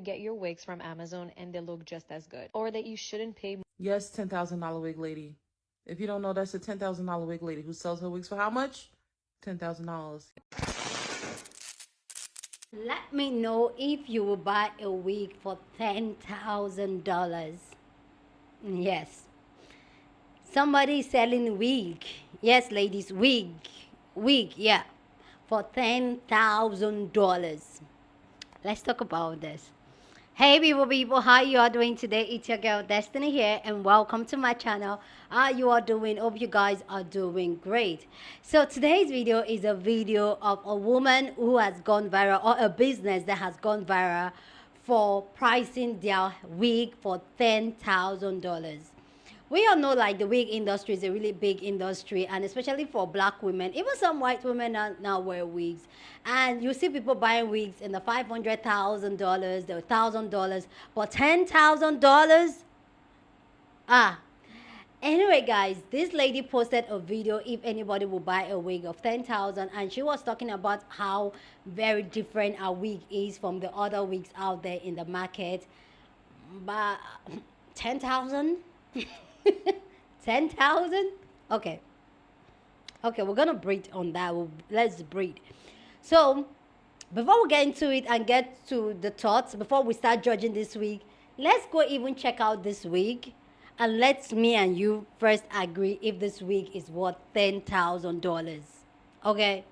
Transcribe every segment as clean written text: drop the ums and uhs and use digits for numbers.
Get your wigs from Amazon and they look just as good, or that you shouldn't pay. Yes, $10,000 wig lady. If you don't know, that's a $10,000 wig lady who sells her wigs for how much? $10,000. Let me know if you will buy a wig for $10,000. Yes. Somebody selling wig. Yes, ladies, wig. Wig, yeah. For $10,000. Let's talk about this. Hey people, how you are doing today? It's your girl Destiny here and welcome to my channel. How you are doing? Hope you guys are doing great. So today's video is a video of a woman who has gone viral, or a business that has gone viral for pricing their wig for $10,000. We all know like the wig industry is a really big industry, and especially for black women, even some white women now wear wigs, and you see people buying wigs in the $500,000, the $1,000, for $10,000. Anyway, guys, this lady posted a video if anybody will buy a wig of 10,000, and she was talking about how very different a wig is from the other wigs out there in the market. But 10,000. 10,000. Okay, we're gonna breathe on that. Let's breathe. So before we get into it and get to the thoughts, before we start judging this wig, let's go even check out this wig, and let's me and you first agree if this wig is worth $10,000. Okay,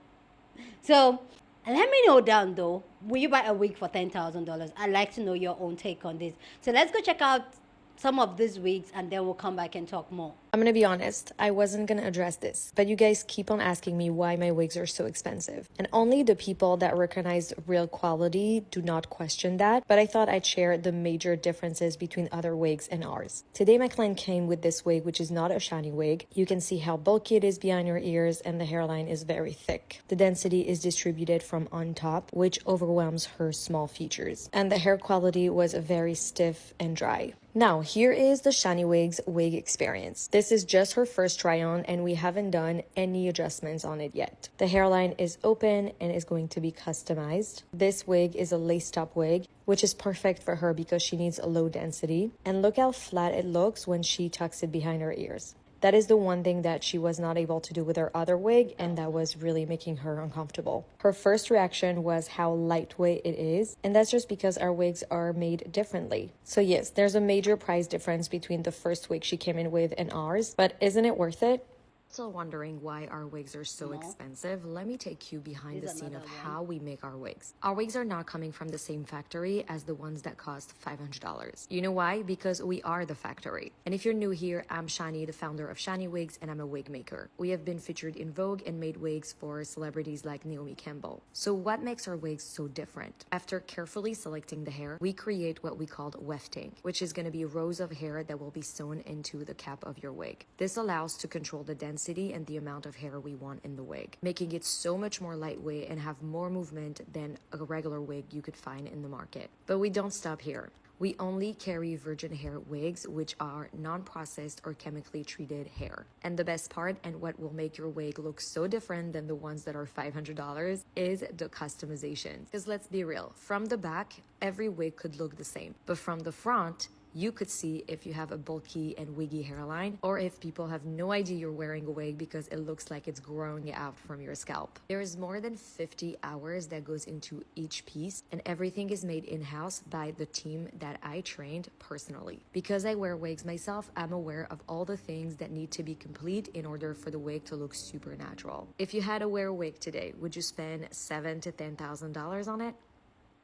so let me know down though, will you buy a wig for $10,000? I'd like to know your own take on this. So let's go check out some of these wigs and then we'll come back and talk more. I'm gonna be honest, I wasn't gonna address this, but you guys keep on asking me why my wigs are so expensive. And only the people that recognize real quality do not question that, but I thought I'd share the major differences between other wigs and ours. Today my client came with this wig, which is not a shiny wig. You can see how bulky it is behind your ears, and the hairline is very thick. The density is distributed from on top, which overwhelms her small features. And the hair quality was very stiff and dry. Now, here is the Shiny Wigs wig experience. This is just her first try on and we haven't done any adjustments on it yet. The hairline is open and is going to be customized. This wig is a lace top wig, which is perfect for her because she needs a low density. And look how flat it looks when she tucks it behind her ears. That is the one thing that she was not able to do with her other wig, and that was really making her uncomfortable. Her first reaction was how lightweight it is, and that's just because our wigs are made differently. So yes, there's a major price difference between the first wig she came in with and ours, but isn't it worth it? Still wondering why our wigs are so expensive? Let me take you behind the scene of how we make our wigs. Our wigs are not coming from the same factory as the ones that cost $500. You know why? Because we are the factory. And if you're new here, I'm Shani, the founder of Shani Wigs, and I'm a wig maker. We have been featured in Vogue and made wigs for celebrities like Naomi Campbell. So what makes our wigs so different? After carefully selecting the hair, we create what we called wefting, which is going to be rows of hair that will be sewn into the cap of your wig. This allows to control the density and the amount of hair we want in the wig, making it so much more lightweight and have more movement than a regular wig you could find in the market. But we don't stop here. We only carry virgin hair wigs, which are non-processed or chemically treated hair. And the best part, and what will make your wig look so different than the ones that are $500, is the customization. Because let's be real, from the back, every wig could look the same. But from the front, you could see if you have a bulky and wiggy hairline, or if people have no idea you're wearing a wig because it looks like it's growing out from your scalp. There is more than 50 hours that goes into each piece, and everything is made in-house by the team that I trained personally. Because I wear wigs myself, I'm aware of all the things that need to be complete in order for the wig to look super natural. If you had to wear a wig today, would you spend $7,000 to $10,000 on it?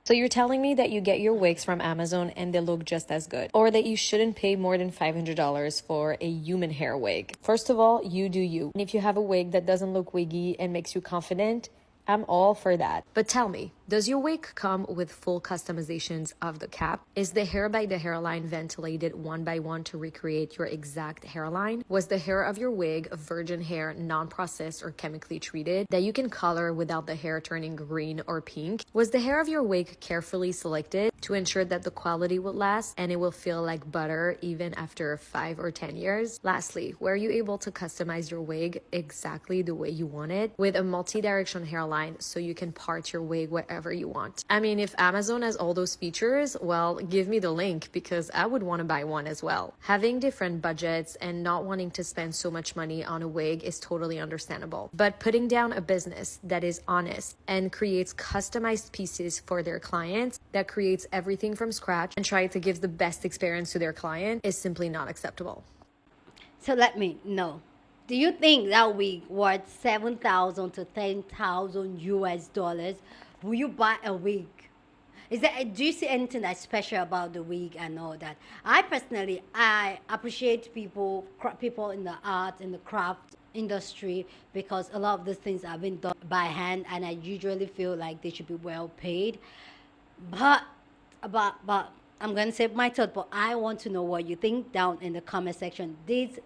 So you're telling me that you get your wigs from Amazon and they look just as good, or that you shouldn't pay more than $500 for a human hair wig? First of all, you do you. And if you have a wig that doesn't look wiggy and makes you confident, I'm all for that. But tell me, does your wig come with full customizations of the cap? Is the hair by the hairline ventilated one by one to recreate your exact hairline? Was the hair of your wig virgin hair, non-processed or chemically treated, that you can color without the hair turning green or pink? Was the hair of your wig carefully selected to ensure that the quality will last and it will feel like butter even after 5 or 10 years? Lastly, were you able to customize your wig exactly the way you want it with a multi-direction hairline so you can part your wig whatever wherever you want. I mean, if Amazon has all those features, well, give me the link because I would want to buy one as well. Having different budgets and not wanting to spend so much money on a wig is totally understandable. But putting down a business that is honest and creates customized pieces for their clients, that creates everything from scratch and try to give the best experience to their client is simply not acceptable. So let me know. Do you think that wig worth 7,000 to 10,000 US dollars? Will you buy a wig? Do you see anything that's special about the wig and all that? I appreciate people in the art and the craft industry, because a lot of these things have been done by hand, and I usually feel like they should be well paid. But but I'm gonna say my thought, but I want to know what you think down in the comment section. This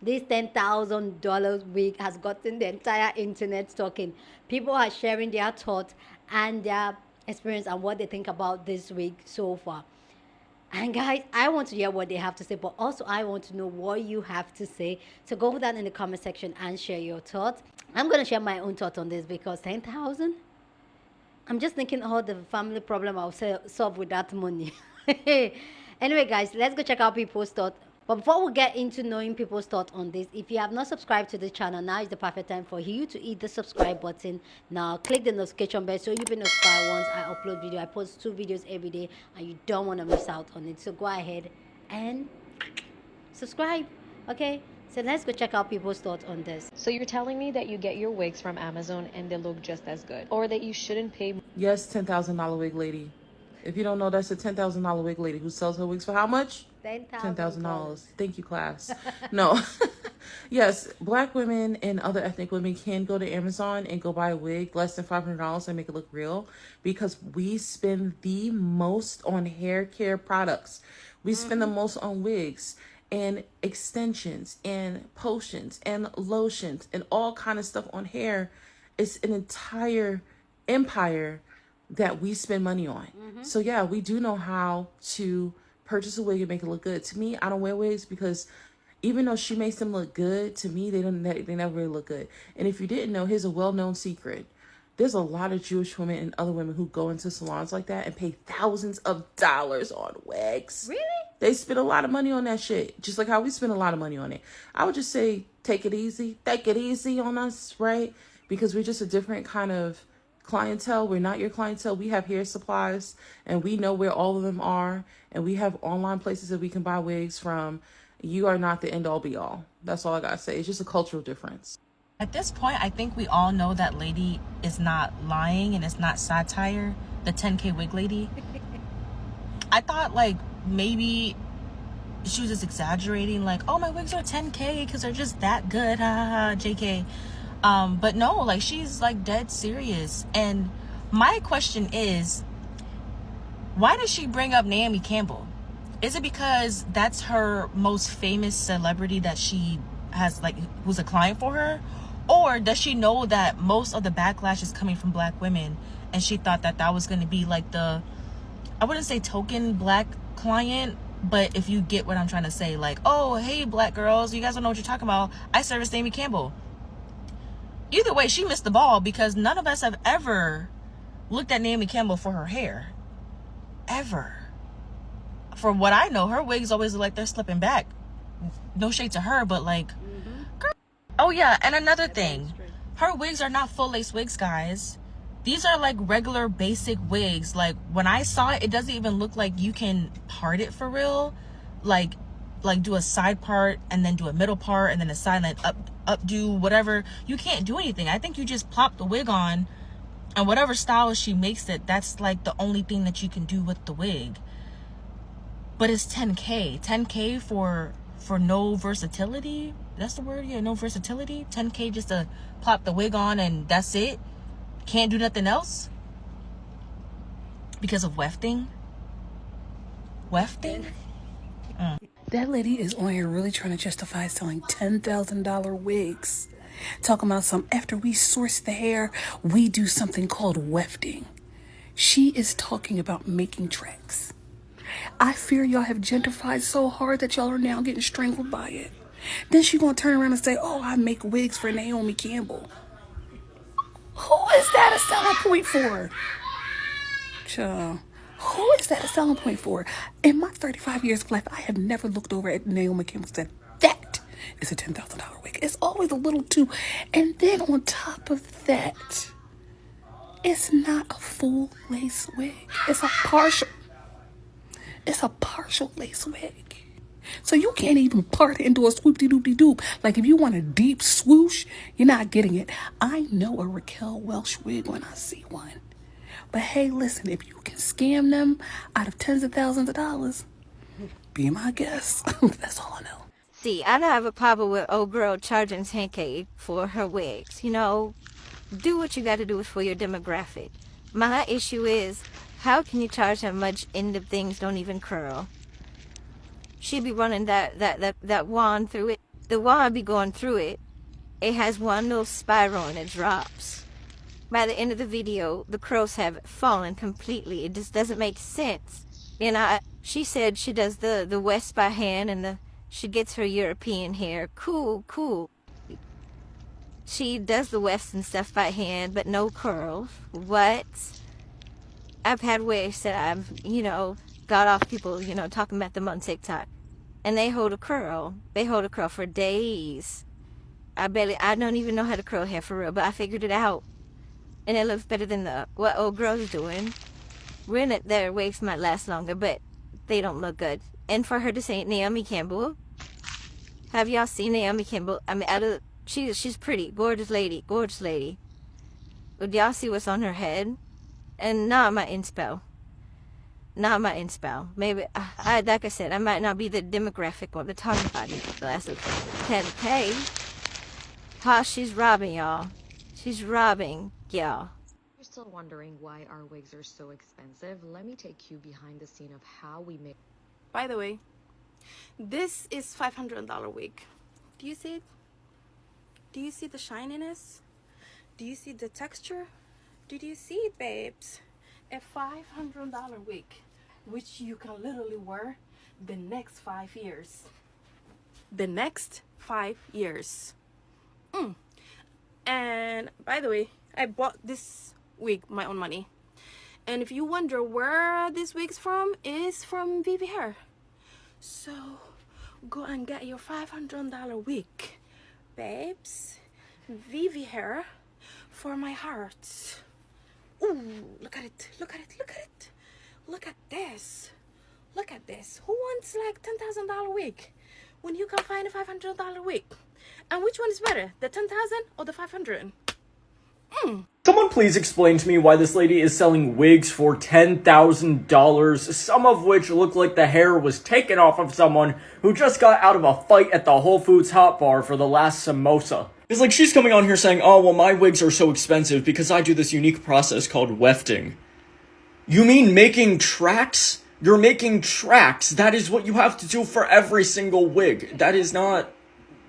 $10,000 wig has gotten the entire internet talking. People are sharing their thoughts and their experience and what they think about this wig so far. And guys, I want to hear what they have to say, but also I want to know what you have to say. So go down in the comment section and share your thoughts. I'm gonna share my own thoughts on this, because 10,000. I'm just thinking all the family problem I'll solve with that money. Anyway, guys, let's go check out people's thoughts. But before we get into knowing people's thoughts on this, if you have not subscribed to the channel, now is the perfect time for you to hit the subscribe button. Now, click the notification bell so you'll be notified once I upload video. I post 2 videos every day, and you don't want to miss out on it. So go ahead and subscribe, okay? So let's go check out people's thoughts on this. So you're telling me that you get your wigs from Amazon and they look just as good, or that you shouldn't pay? Yes, $10,000 wig lady. If you don't know, that's a $10,000 wig lady who sells her wigs for how much? $10,000. Thank you, class. No. Yes, Black women and other ethnic women can go to Amazon and go buy a wig less than $500 and make it look real, because we spend the most on hair care products. We spend the most on wigs and extensions and potions and lotions and all kind of stuff on hair. It's an entire empire that we spend money on. So yeah, we do know how to purchase a wig and make it look good. To me, I don't wear wigs because even though she makes them look good, to me, they never really look good. And if you didn't know, here's a well-known secret. There's a lot of Jewish women and other women who go into salons like that and pay thousands of dollars on wigs. Really? They spend a lot of money on that shit, just like how we spend a lot of money on it. I would just say, take it easy on us, right? Because we're just a different kind of clientele. We're not your clientele. We have hair supplies and we know where all of them are, and we have online places that we can buy wigs from. You are not the end all be all. That's all I gotta say. It's just a cultural difference. At this point, I think we all know that lady is not lying and it's not satire, the 10K wig lady. I thought like maybe she was just exaggerating, like, oh, my wigs are 10K because they're just that good, haha, JK. But no, like, she's like dead serious. And my question is, why does she bring up Naomi Campbell? Is it because that's her most famous celebrity that she has, like, who's a client for her? Or does she know that most of the backlash is coming from Black women, and she thought that that was going to be like the, I wouldn't say token Black client, but if you get what I'm trying to say, like, oh, hey, Black girls, you guys don't know what you're talking about. I service Naomi Campbell. Either way, she missed the ball, because none of us have ever looked at Naomi Campbell for her hair. Ever. From what I know, her wigs always look like they're slipping back. No shade to her, but like, girl. Oh yeah, and another thing, her wigs are not full lace wigs, guys. These are like regular basic wigs. Like, when I saw it, it doesn't even look like you can part it for real. Like do a side part and then do a middle part and then a side, like updo whatever. You can't do anything. I think you just plop the wig on, and whatever style she makes it, that's like the only thing that you can do with the wig. But it's 10K for no versatility. That's the word. Yeah, no versatility. 10K just to plop the wig on and that's it. Can't do nothing else because of wefting. That lady is on here really trying to justify selling $10,000 wigs. Talking about after we source the hair, we do something called wefting. She is talking about making tracks. I fear y'all have gentrified so hard that y'all are now getting strangled by it. Then she gonna turn around and say, oh, I make wigs for Naomi Campbell. Who is that a selling point for? Child. Who is that a selling point for? In my 35 years of life, I have never looked over at Naomi Campbell and said, that is a $10,000 wig. It's always a little too. And then on top of that, it's not a full lace wig. It's a partial lace wig. So you can't even part it into a swoop-de-doop-de-doop. Like if you want a deep swoosh, you're not getting it. I know a Raquel Welch wig when I see one. But hey, listen, if you can scam them out of tens of thousands of dollars, be my guest. That's all I know. See, I don't have a problem with old girl charging 10K for her wigs. You know, do what you got to do for your demographic. My issue is, how can you charge that much and the things don't even curl? She be running that wand through it. The wand be going through it. It has one little spiral and it drops. By the end of the video, the curls have fallen completely. It just doesn't make sense. And she said she does the West by hand and she gets her European hair. Cool. She does the West and stuff by hand, but no curls. What? I've had wigs that I've, got off people, talking about them on TikTok. And they hold a curl. They hold a curl for days. I don't even know how to curl hair for real, but I figured it out. And it looks better than what old girl's doing. Their wigs might last longer, but they don't look good. And for her to say Naomi Campbell, have y'all seen Naomi Campbell? I mean, she's pretty, gorgeous lady. Would y'all see what's on her head? And not my inspo. Maybe, like I said, I might not be the demographic or the target body. That's okay. How she's robbing y'all. She's robbing y'all. You're still wondering why our wigs are so expensive? Let me take you behind the scene of how we make. By the way, this is $500 wig. Do you see it? Do you see the shininess? Do you see the texture? Did you see it, babes? A $500 wig, which you can literally wear the next 5 years. The next 5 years. And by the way, I bought this wig my own money. And if you wonder where this wig's from, it's from Vivi Hair. So go and get your $500 wig, babes. Vivi Hair for my heart. Ooh, look at it. Look at this. Who wants like $10,000 wig when you can find a $500 wig? And which one is better, the 10,000 or the 500? Someone please explain to me why this lady is selling wigs for $10,000, some of which look like the hair was taken off of someone who just got out of a fight at the Whole Foods hot bar for the last samosa. It's like she's coming on here saying, oh, well, my wigs are so expensive because I do this unique process called wefting. You mean making tracks? You're making tracks. That is what you have to do for every single wig. That is not...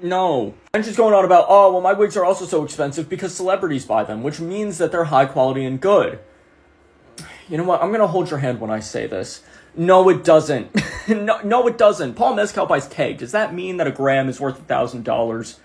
No. And she's going on about, oh, well, my wigs are also so expensive because celebrities buy them, which means that they're high quality and good. You know what? I'm going to hold your hand when I say this. No, it doesn't. No, it doesn't. Paul Mescal buys cake. Does that mean that a gram is worth $1,000?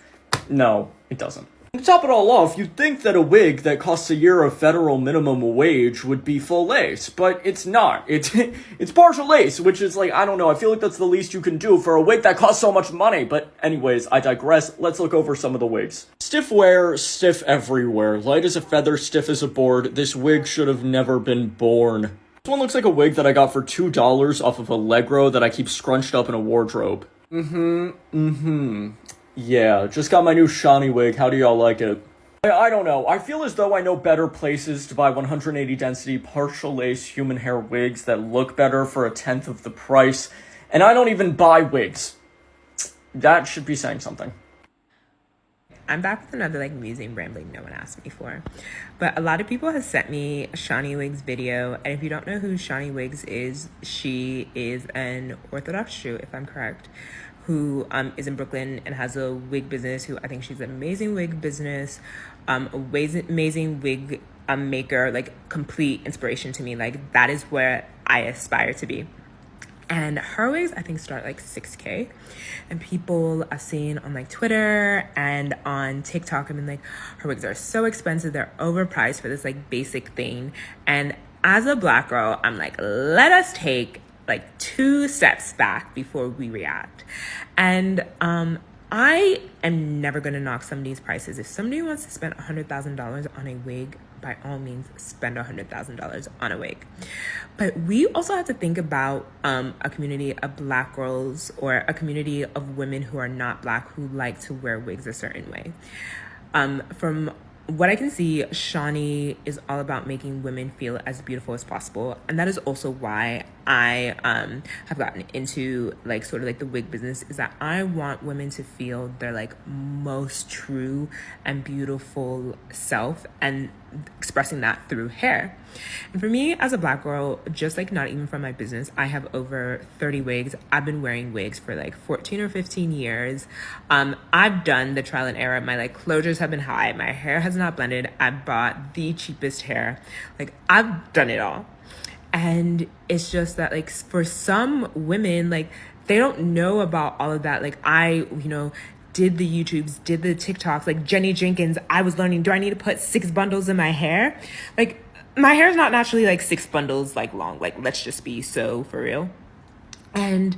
No, it doesn't. To top it all off, you'd think that a wig that costs a year of federal minimum wage would be full lace, but it's not. It's partial lace, which is like, I don't know, I feel like that's the least you can do for a wig that costs so much money. But anyways, I digress. Let's look over some of the wigs. Stiff wear, stiff everywhere. Light as a feather, stiff as a board. This wig should have never been born. This one looks like a wig that I got for $2 off of Allegro that I keep scrunched up in a wardrobe. Yeah, just got my new Shawnee wig. How do y'all like it? I don't know. I feel as though I know better places to buy 180 density partial lace human hair wigs that look better for a tenth of the price. And I don't even buy wigs. That should be saying something. I'm back with another museum rambling no one asked me for. But a lot of people have sent me a Shawnee Wigs video. And if you don't know who Shawnee Wigs is, she is an Orthodox Jew, if I'm correct, who is in Brooklyn and has a wig business, who I think she's an amazing wig business, amazing wig maker, complete inspiration to me. That is where I aspire to be. And her wigs, I think, start like 6K. And people I've seen on like Twitter and on TikTok, I mean, like, her wigs are so expensive. They're overpriced for this like basic thing. And as a Black girl, I'm like, let us take like 2 steps back before we react. And I am never gonna knock somebody's prices. If somebody wants to spend $100,000 on a wig, by all means, spend $100,000 on a wig. But we also have to think about a community of Black girls, or a community of women who are not Black, who like to wear wigs a certain way. From what I can see, Shawnee is all about making women feel as beautiful as possible. And that is also why I have gotten into like sort of like the wig business, is that I want women to feel their like most true and beautiful self, and expressing that through hair. And for me as a Black girl, just like not even from my business, I have over 30 wigs. I've been wearing wigs for like 14 or 15 years. I've done the trial and error. My like closures have been high. My hair has not blended. I bought the cheapest hair. Like, I've done it all. And it's just that like for some women, like, they don't know about all of that. Like, I, did the YouTubes, did the TikToks, like Jenny Jenkins, I was learning, do I need to put 6 bundles in my hair? Like, my hair is not naturally like 6 bundles like long. Like, let's just be so for real. And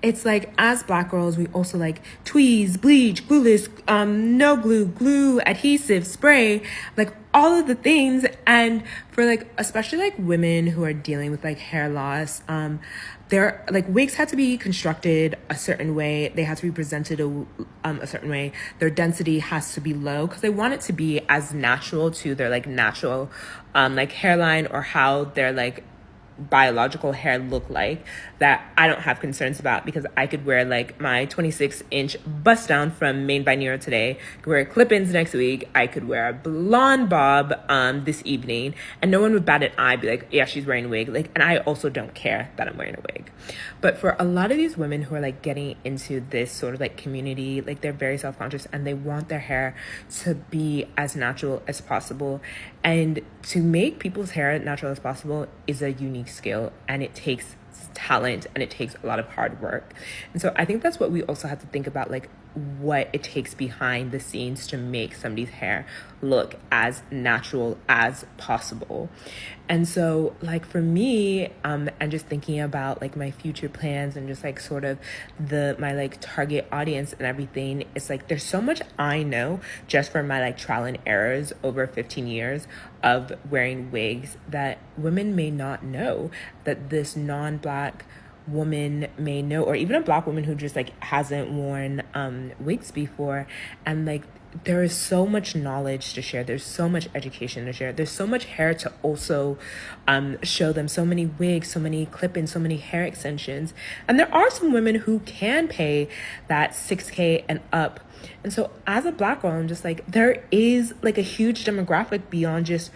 it's like, as Black girls, we also like tweeze, bleach, glueless, no glue, glue, adhesive, spray, like all of the things. And for like, especially like women who are dealing with like hair loss, they're like, wigs had to be constructed a certain way. They had to be presented a certain way. Their density has to be low, because they want it to be as natural to their like natural like hairline, or how their like biological hair look like, that I don't have concerns about, because I could wear like my 26-inch bust down from Made by Nero today, could wear clip-ins next week, I could wear a blonde bob this evening, and no one would bat an eye, be like, yeah, she's wearing a wig. Like, and I also don't care that I'm wearing a wig. But for a lot of these women who are like getting into this sort of like community, like, they're very self-conscious and they want their hair to be as natural as possible. And to make people's hair natural as possible is a unique skill, and it takes talent, and it takes a lot of hard work. And so I think that's what we also have to think about, like, what it takes behind the scenes to make somebody's hair look as natural as possible. And so, like, for me, and just thinking about like my future plans, and just like sort of my like target audience and everything, it's like there's so much I know just from my like trial and errors over 15 years of wearing wigs, that women may not know, that this non-Black woman may know, or even a Black woman who just like hasn't worn wigs before. And like, there is so much knowledge to share, there's so much education to share, there's so much hair to also show them, so many wigs, so many clip-ins, so many hair extensions. And there are some women who can pay that 6K and up. And so as a Black girl, I'm just like, there is like a huge demographic beyond just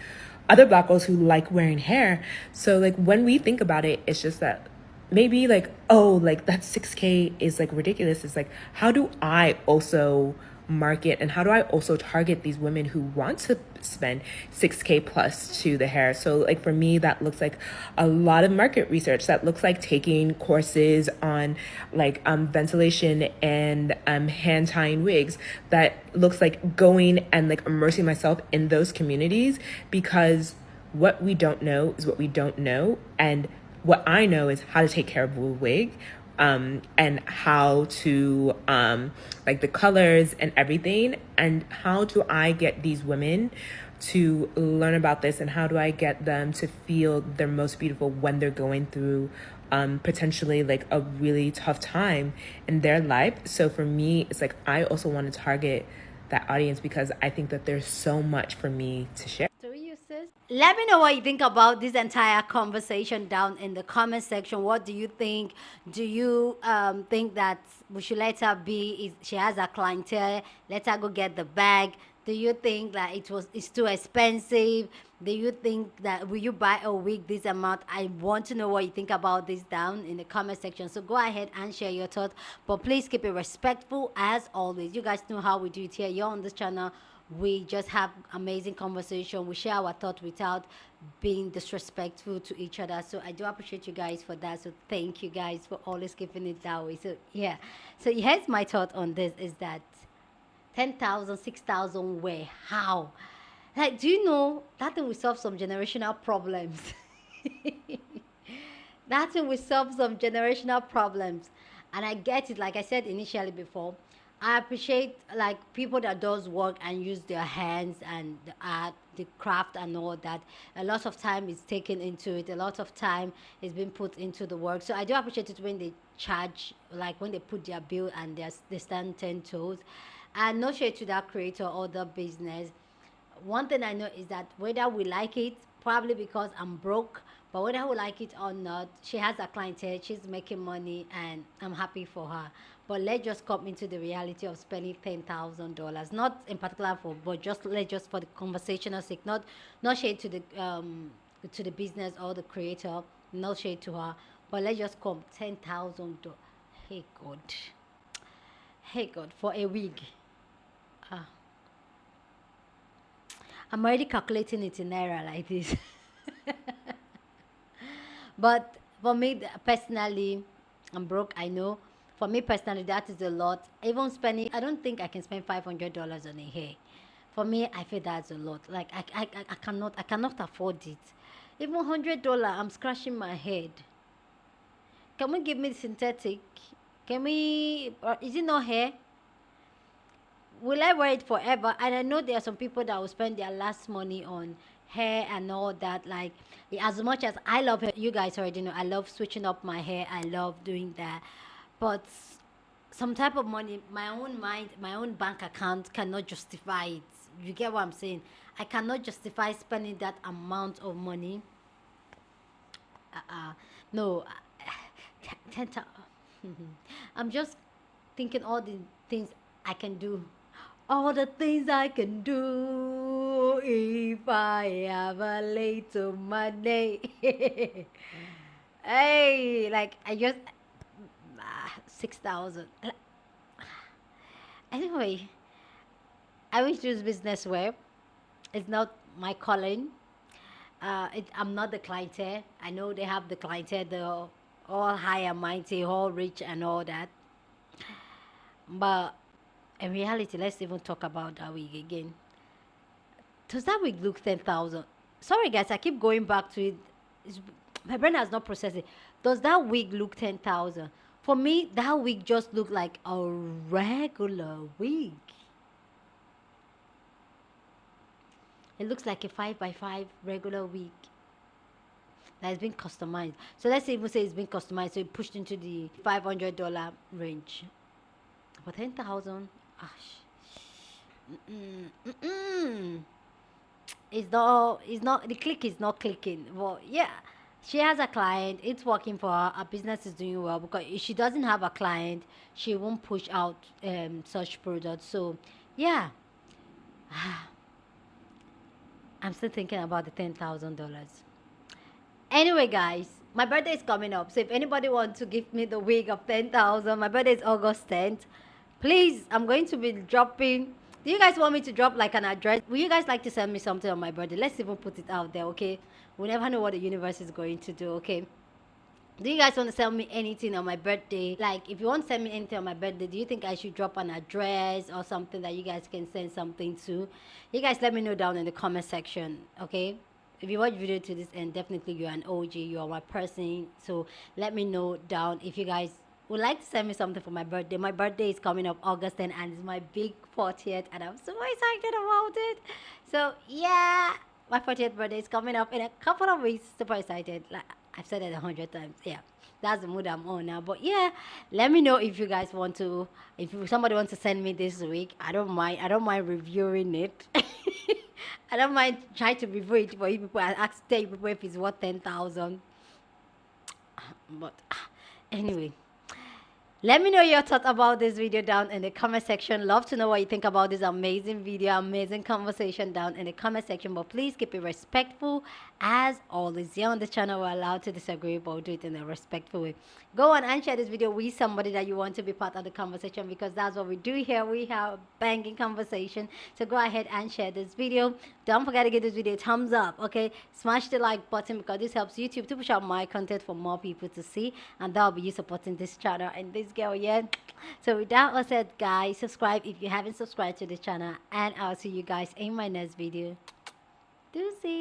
other Black girls who like wearing hair. So like, when we think about it, it's just that maybe like, oh, like that 6K is like ridiculous. It's like, how do I also market, and how do I also target these women who want to spend 6K plus to the hair? So like, for me, that looks like a lot of market research. That looks like taking courses on like ventilation and hand tying wigs. That looks like going and like immersing myself in those communities, because what we don't know is what we don't know. And what I know is how to take care of a wig, and how to like the colors and everything. And how do I get these women to learn about this, and how do I get them to feel their most beautiful when they're going through potentially like a really tough time in their life. So for me, it's like, I also want to target that audience, because I think that there's so much for me to share. Let me know what you think about this entire conversation down in the comment section. What do you think? Do you think that we should let her be? She has a clientele. Let her go get the bag. Do you think that it's too expensive? Do you think that will you buy a wig this amount? I want to know what you think about this down in the comment section. So go ahead and share your thoughts, but please keep it respectful as always. You guys know how we do it here. You're on this channel. We just have amazing conversation. We share our thoughts without being disrespectful to each other. So I do appreciate you guys for that. So thank you guys for always keeping it that way. So yeah. So here's my thought on this is that 10,000, 6,000 where? How? Like, do you know that thing will solve some generational problems? That thing will solve some generational problems. And I get it, like I said initially before. I appreciate like people that does work and use their hands and the art, the craft and all that. A lot of time is taken into it. A lot of time is being put into the work. So I do appreciate it when they charge, like when they put their bill and they stand 10 toes. And no shade to that creator or the business. One thing I know is that whether we like it, probably because I'm broke, but whether we like it or not, she has a clientele, she's making money, and I'm happy for her. But let's just come into the reality of spending $10,000, not in particular for, but just for the conversational sake, not shade to the business or the creator, no shade to her, but let's just come $10,000. Hey God, for a wig. I'm already calculating it in naira like this. But for me personally, I'm broke, I know. For me personally, that is a lot. Even spending, I don't think I can spend $500 on a hair. For me, I feel that's a lot. Like I cannot afford it. Even $100, I'm scratching my head. Can we give me synthetic? Can we? Is it not hair? Will I wear it forever? And I know there are some people that will spend their last money on hair and all that. Like, as much as I love it, you guys already know I love switching up my hair. I love doing that. But some type of money, my own mind, my own bank account cannot justify it. You get what I'm saying? I cannot justify spending that amount of money. No. 10,000. I'm just thinking all the things I can do. All the things I can do if I have a little money. Hey, like I just 6,000. Anyway, I wish this business well. It's not my calling. I'm not the clientele. I know they have the clientele, the all high and mighty, all rich and all that. But in reality, let's even talk about that wig again. Does that wig look 10,000? Sorry guys, I keep going back to it. My brain has not processed it. Does that wig look 10,000? For me, that wig just looked like a regular wig. It looks like a 5x5 regular wig that has been customized. So let's even say it's been customized, so it pushed into the $500 range. For 10,000, it's not, the click is not clicking. Well, yeah, she has a client, it's working for her, her business is doing well, because if she doesn't have a client, she won't push out such products. So yeah, I'm still thinking about the $10,000. Anyway, guys, my birthday is coming up. So if anybody wants to give me the wig of 10,000, my birthday is August 10th. Please, I'm going to be dropping. Do you guys want me to drop like an address? Will you guys like to send me something on my birthday? Let's even put it out there, okay? We never know what the universe is going to do, okay? Do you guys want to send me anything on my birthday? Like, if you want to send me anything on my birthday, do you think I should drop an address or something that you guys can send something to? You guys let me know down in the comment section, okay? If you watch video to this end, definitely you're an OG, you're my person. So let me know down if you guys would like to send me something for my birthday. My birthday is coming up August 10th and it's my big 40th and I'm so excited about it. So yeah, my 40th birthday is coming up in a couple of weeks. Super excited. Like I've said it 100 times. Yeah, that's the mood I'm on now. But yeah, let me know if you guys want to, if somebody wants to send me this week. I don't mind reviewing it. I don't mind trying to review it for you people and tell you people if it's worth 10,000. But anyway, Let me know your thoughts about this video down in the comment section. Love to know what you think about this amazing video, amazing conversation down in the comment section. But please keep it respectful as always. Here on this channel, we're allowed to disagree, but do it in a respectful way. Go on and share this video with somebody that you want to be part of the conversation, because that's what we do here. We have a banging conversation. So go ahead and share this video. Don't forget to give this video a thumbs up, okay? Smash the like button, because this helps YouTube to push out my content for more people to see, and that'll be you supporting this channel and this girl, yeah. So with that all said, guys, subscribe if you haven't subscribed to this channel, and I'll see you guys in my next video. Deuces.